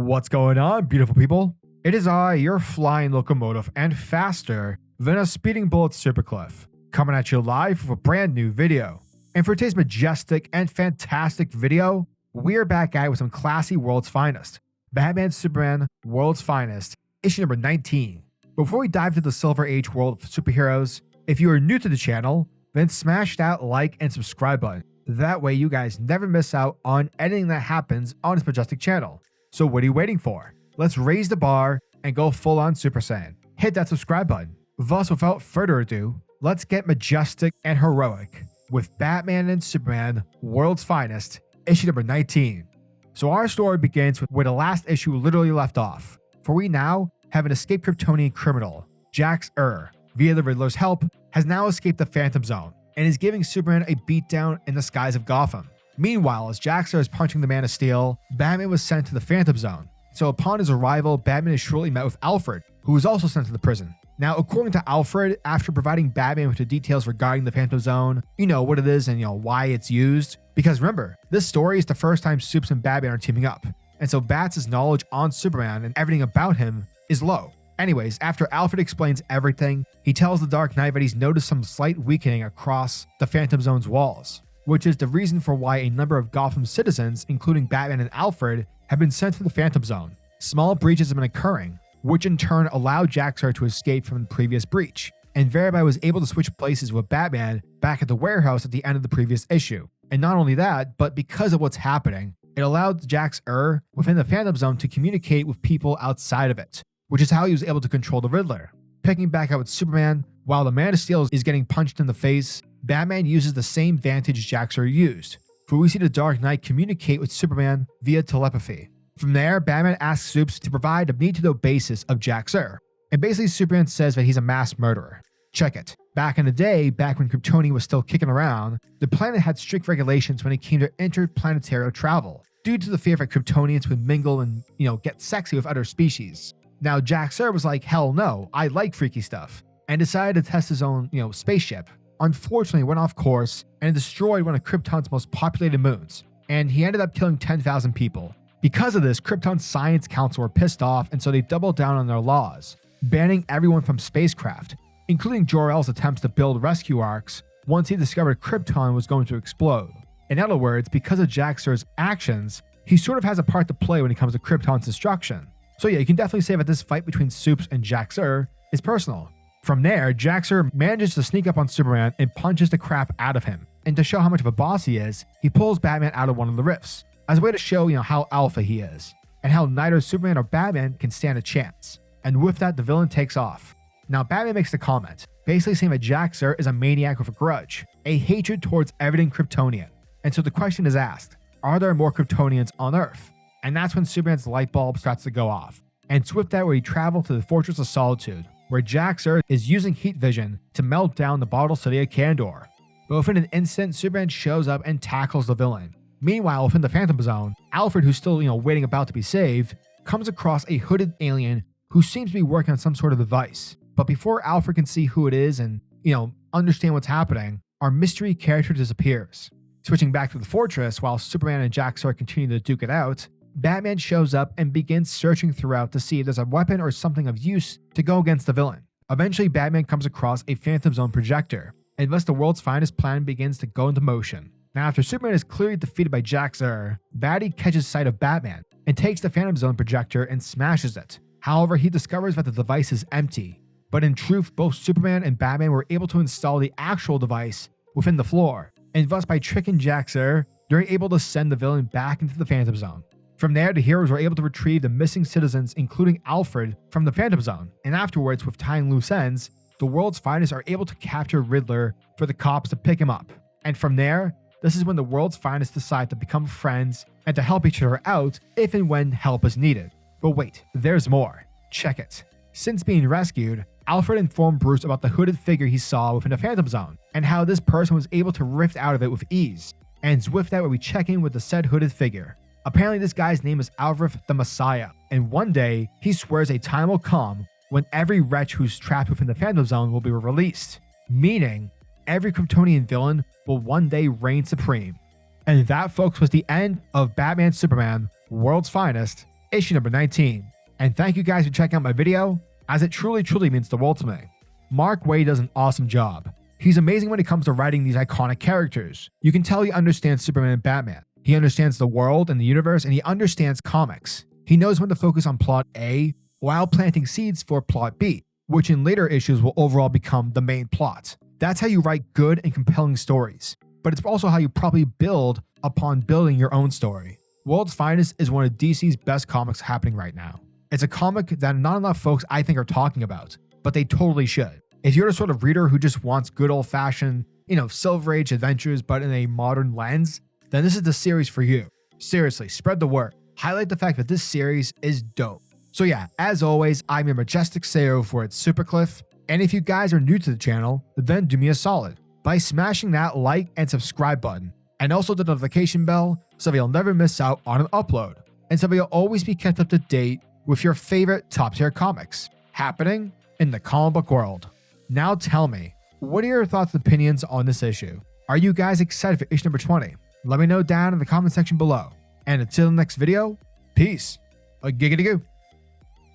What's going on, beautiful people? It is I, your flying locomotive, and faster than a speeding bullet SuperCliff, coming at you live with a brand new video. And for today's majestic and fantastic video, we're back at it with some classy World's Finest. Batman Superman World's Finest, issue number 19. Before we dive into the Silver Age world of superheroes, if you are new to the channel, then smash that like and subscribe button. That way you guys never miss out on anything that happens on this majestic channel. So what are you waiting for? Let's raise the bar and go full on Super Saiyan. Hit that subscribe button. Thus, without further ado, let's get majestic and heroic with Batman and Superman World's Finest, issue number 19. So our story begins with where the last issue literally left off, for we now have an escaped Kryptonian criminal, Jax via the Riddler's help, has now escaped the Phantom Zone and is giving Superman a beatdown in the skies of Gotham. Meanwhile, as Jax is punching the Man of Steel, Batman was sent to the Phantom Zone. So upon his arrival, Batman is shortly met with Alfred, who was also sent to the prison. Now, according to Alfred, after providing Batman with the details regarding the Phantom Zone, what it is and why it's used, because remember, this story is the first time Supes and Batman are teaming up, and so Bats' knowledge on Superman and everything about him is low. Anyways, after Alfred explains everything, he tells the Dark Knight that he's noticed some slight weakening across the Phantom Zone's walls, which is the reason for why a number of Gotham citizens, including Batman and Alfred, have been sent to the Phantom Zone. Small breaches have been occurring, which in turn allowed Jaxar to escape from the previous breach, and thereby was able to switch places with Batman back at the warehouse at the end of the previous issue. And not only that, but because of what's happening, it allowed Jax within the Phantom Zone to communicate with people outside of it, which is how he was able to control the Riddler. Picking back up with Superman, while the Man of Steel is getting punched in the face, Batman uses the same vantage Jaxar used, for we see the Dark Knight communicate with Superman via telepathy. From there, Batman asks Supes to provide a need-to-know basis of Jaxar, and basically Superman says that he's a mass murderer. Check it. Back in the day, back when Kryptonian was still kicking around, the planet had strict regulations when it came to interplanetary travel, due to the fear that Kryptonians would mingle and, get sexy with other species. Now, Jaxar was like, hell no, I like freaky stuff, and decided to test his own, spaceship. Unfortunately, went off course and destroyed one of Krypton's most populated moons, and he ended up killing 10,000 people. Because of this, Krypton's Science Council were pissed off, and so they doubled down on their laws, banning everyone from spacecraft, including Jor-El's attempts to build rescue arcs once he discovered Krypton was going to explode. In other words, because of Jaxar's actions, he sort of has a part to play when it comes to Krypton's destruction. So yeah, you can definitely say that this fight between Supes and Jaxar is personal. From there, Jaxar manages to sneak up on Superman and punches the crap out of him. And to show how much of a boss he is, he pulls Batman out of one of the rifts, as a way to show how alpha he is, and how neither Superman or Batman can stand a chance. And with that, the villain takes off. Now, Batman makes the comment, basically saying that Jaxar is a maniac with a grudge, a hatred towards everything Kryptonian. And so the question is asked, are there more Kryptonians on Earth? And that's when Superman's light bulb starts to go off. And it's with that where he travels to the Fortress of Solitude, where Jaxar is using heat vision to melt down the bottle city of Kandor. But within an instant, Superman shows up and tackles the villain. Meanwhile, within the Phantom Zone, Alfred, who's still, waiting about to be saved, comes across a hooded alien who seems to be working on some sort of device. But before Alfred can see who it is and, understand what's happening, our mystery character disappears. Switching back to the fortress, while Superman and Jaxar continue to duke it out, Batman shows up and begins searching throughout to see if there's a weapon or something of use to go against the villain. Eventually, Batman comes across a Phantom Zone projector, and thus the World's Finest plan begins to go into motion. Now, after Superman is clearly defeated by Jaxar, Batty catches sight of Batman and takes the Phantom Zone projector and smashes it. However, he discovers that the device is empty. But in truth, both Superman and Batman were able to install the actual device within the floor, and thus by tricking Jaxar, they're able to send the villain back into the Phantom Zone. From there, the heroes were able to retrieve the missing citizens, including Alfred, from the Phantom Zone, and afterwards, with tying loose ends, the World's Finest are able to capture Riddler for the cops to pick him up. And from there, this is when the World's Finest decide to become friends and to help each other out if and when help is needed. But wait, there's more. Check it. Since being rescued, Alfred informed Bruce about the hooded figure he saw within the Phantom Zone, and how this person was able to rift out of it with ease. And it's with that where we check in with the said hooded figure. Apparently this guy's name is Alfred the Messiah, and one day, he swears a time will come when every wretch who's trapped within the Phantom Zone will be released, meaning every Kryptonian villain will one day reign supreme. And that, folks, was the end of Batman Superman World's Finest, issue number 19. And thank you guys for checking out my video, as it truly means the world to me. Mark Waid does an awesome job. He's amazing when it comes to writing these iconic characters. You can tell he understands Superman and Batman. He understands the world and the universe, and he understands comics. He knows when to focus on plot A while planting seeds for plot B, which in later issues will overall become the main plot. That's how you write good and compelling stories, but it's also how you probably build upon building your own story. World's Finest is one of DC's best comics happening right now. It's a comic that not enough folks I think are talking about, but they totally should. If you're the sort of reader who just wants good old-fashioned, Silver Age adventures but in a modern lens, then this is the series for you. Seriously, spread the word. Highlight the fact that this series is dope. So yeah, as always, I'm your majestic Sayo for its SuperCliff, and if you guys are new to the channel, then do me a solid by smashing that like and subscribe button, and also the notification bell so that you'll never miss out on an upload, and so that you'll always be kept up to date with your favorite top-tier comics happening in the comic book world. Now tell me, what are your thoughts and opinions on this issue? Are you guys excited for issue number 20? Let me know down in the comment section below. And until the next video, peace. A giggity goo.